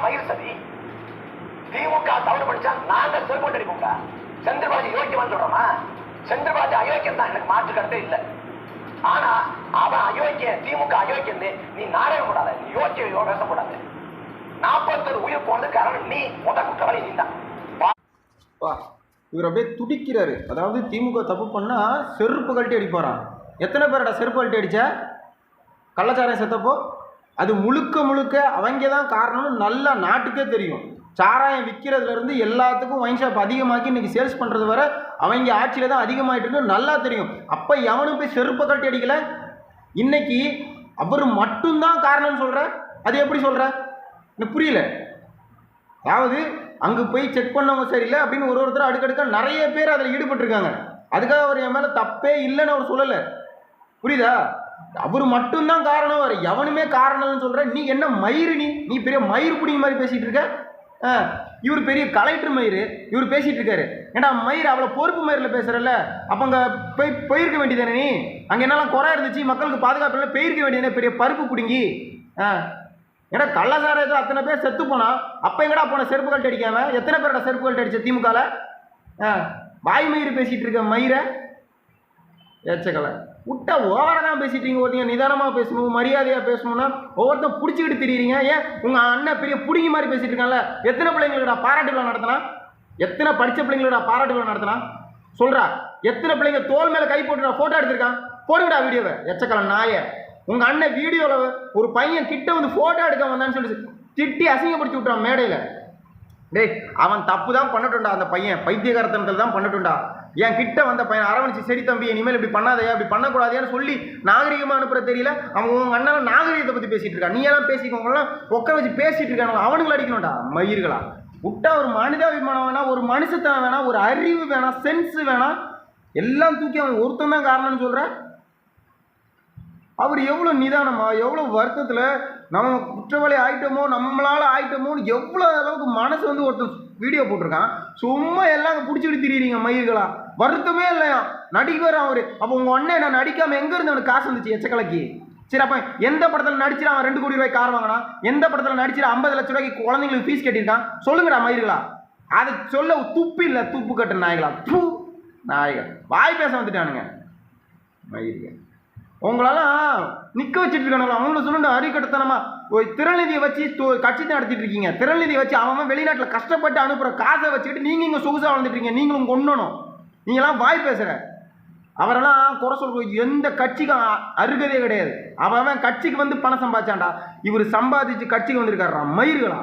மயிர் சதி. திமுக தவறு படிச்சா நாங்க செல்போன் அடிப்போங்க. செந்தில்பாஜி யோக்கியமான்னு சொல்றோமா? செந்தில்பாஜி அயோக்கியம் தான், எனக்கு மாற்று கருத்தே இல்லை. ஆனா அவன் அயோக்கிய, திமுக அயோக்கியம். நீ நாடகம் கூடாது, நீ யோக்கிய பேசக்கூடாது. 40 உயிர் போனது காரணம் நீ. முத குற்றவாளி நீ தான். இவர் அப்படியே துடிக்கிறாரு. அதாவது திமுக தப்பு பண்ணா செருப்பு கழட்டி அடிப்பாராம். எத்தனை பேரோட செருப்பு கழட்டி அடிச்ச? கள்ளச்சாராயம் செத்தப்போ அது முழுக்க முழுக்க அவங்க தான் காரணம்னு நல்லா நாட்டுக்கே தெரியும். சாராயம் விற்கிறதுலேருந்து எல்லாத்துக்கும் ஒயின் ஷாப் அதிகமாக்கி இன்றைக்கி சேல்ஸ் பண்ணுறது வர அவங்க ஆட்சியில் தான் அதிகமாகிட்டு இருக்கு நல்லா தெரியும். அப்போ எவனும் போய் செருப்பை கட்டி அடிக்கலை. இன்னைக்கு அவர் மட்டும்தான் காரணம்னு சொல்கிற. அது எப்படி சொல்கிற? எனக்கு புரியல. அதாவது அங்கே போய் செக் பண்ணவங்க சரியில்லை அப்படின்னு ஒருத்தர் அடுக்கடுக்க நிறைய பேர் அதில் ஈடுபட்டிருக்காங்க. அதுக்காக அவர் என் மேலே தப்பே இல்லைன்னு அவர் சொல்லலை. புரியுதா? அவர் மட்டும்தான் காரணம், வர எவனுமே காரணம்னு சொல்கிற. நீ என்ன மயிறு? நீ பெரிய மயிர் பிடிங்க மாதிரி பேசிகிட்டு இருக்க. இவர் பெரிய கலெக்டர் மயிறு, இவர் பேசிகிட்டு இருக்காரு. ஏன்னா மயிர் அவ்வளோ பொறுப்பு மயிரில் பேசுகிறல்ல, அப்போ அங்கே போயிருக்க வேண்டியதானே? நீ அங்கே என்னெல்லாம் குறை இருந்துச்சு, மக்களுக்கு பாதுகாப்பு இல்லை, போயிருக்க வேண்டியதானே பெரிய பருப்பு பிடிங்கி. ஏன்னா கள்ளசாராயத்தில் அத்தனை பேர் செத்து போனா அப்போ எங்கடா போன செருப்பு கழட்டி அடிக்காம? எத்தனை பேரோட செருப்பு கழட்டி அடிச்ச திமுகவில்? வாய் மயிறு பேசிகிட்டு இருக்க மயிரை ஏச்சக்கலை விட்டா ஓவராக தான் பேசிட்டீங்க. ஒருத்தங்க நிதானமாக பேசணும், மரியாதையாக பேசணும்னா ஒவ்வொருத்தரும் பிடிச்சிக்கிட்டு தெரியுறீங்க. ஏன் உங்கள் அண்ணன் பெரிய பிடிங்கி மாதிரி பேசிட்டு இருக்காங்கல்ல? எத்தனை பிள்ளைங்களோட பாராட்டு விழா நடத்தினா? எத்தனை படித்த பிள்ளைங்களோட பாராட்டு விழா நடத்தினா? சொல்கிறா. எத்தனை பிள்ளைங்க தோல் மேலே கை போட்டு ஃபோட்டோ எடுத்திருக்கான்? போடுங்கடா வீடியோவை. எச்சக்கலை நாயை. உங்கள் அண்ணன் வீடியோவில் ஒரு பையன் கிட்ட வந்து ஃபோட்டோ எடுக்க வந்தான்னு சொல்லி திட்டி அசிங்கப்படுத்தி விட்றான் மேடையில். டேய், அவன் தப்பு தான் பண்ணட்டும்டா. அந்த பையன் பைத்தியகாரத்தனத்தில் தான் பண்ணட்டும்டா. என் கிட்ட வந்த பையன் அரவணைச்சு, சரி தம்பி இனிமேல் இப்படி பண்ணாதையா, இப்படி பண்ணக்கூடாதையான்னு சொல்லி நாகரிகமாக அனுப்புற தெரியல. அவன் உங்கள் அண்ணன் நாகரிகத்தை பற்றி பேசிகிட்டு இருக்கான். நீ எல்லாம் பேசிக்கோங்கலாம் உட்கார வச்சு பேசிகிட்டு இருக்கானு அவனுங்களை அடிக்கணும்டா மயிர்களா. விட்டா ஒரு மனிதாபிமானம் வேணாம், ஒரு மனுஷத்தனம் வேணாம், ஒரு அறிவு வேணாம், சென்ஸ் வேணாம், எல்லாம் தூக்கி அவன் ஒருத்தன் தான் காரணம்னு சொல்கிற. அவர் எவ்வளோ நிதானமாக, எவ்வளோ வருத்தத்தில் நம்ம குற்றவாளி ஆகிட்டோமோ, நம்மளால் ஆகிட்டோமோன்னு எவ்வளோ அளவுக்கு மனசு வந்து ஒருத்தர் வீடியோ போட்டிருக்கான். சும்மா எல்லாம் பிடிச்சிக்கிட்டு திரியிறீங்க மயிர்களா. வருத்தமே இல்லையா? நடிகர் அவர். அப்போ உங்கள் அண்ணன் நான் நடிக்காமல் எங்கேருந்து அவனுக்கு காசு வந்துச்சு எச்சக்கலைக்கு? சரி, அப்போ எந்த படத்தில் நடிச்சிட்டு அவன் 2 கோடி ரூபாய்க்கு கார் வாங்கினான்? எந்த படத்தில் நடிச்சிட்டு 50 லட்ச ரூபாய்க்கு குழந்தைங்களுக்கு ஃபீஸ் கட்டியிருக்கான்? சொல்லுங்கடா மயிர்களா. அதை சொல்ல துப்பு இல்லை, துப்பு கட்ட நாய்களா. நாய்கள் வாய் பேச வந்துட்டானுங்க மயிர்கள். உங்களெல்லாம் நிற்க வச்சுட்டு இருக்கானுங்களா? அவங்கள சொல்லுங்க அடிக்கட்டத்தனமா திறநிதியை வச்சு கட்சி நடத்திட்டு இருக்கீங்க. திறநிதியை வச்சு அவன் வெளிநாட்டில் கஷ்டப்பட்டு அனுப்புகிற காசை வச்சுக்கிட்டு நீங்கள் இங்கே சொகுசாக வளர்ந்துட்டு இருக்கீங்க. நீங்களும் கொண்டணும். நீங்களாம் வாய் பேசுகிற. அவரெல்லாம் குறை சொல்ற எந்த கட்சிக்கும் அருகதே கிடையாது. அவன் கட்சிக்கு வந்து பணம் சம்பாதிச்சான்டா. இவர் சம்பாதிச்சு கட்சிக்கு வந்திருக்காரா மயிர்களா.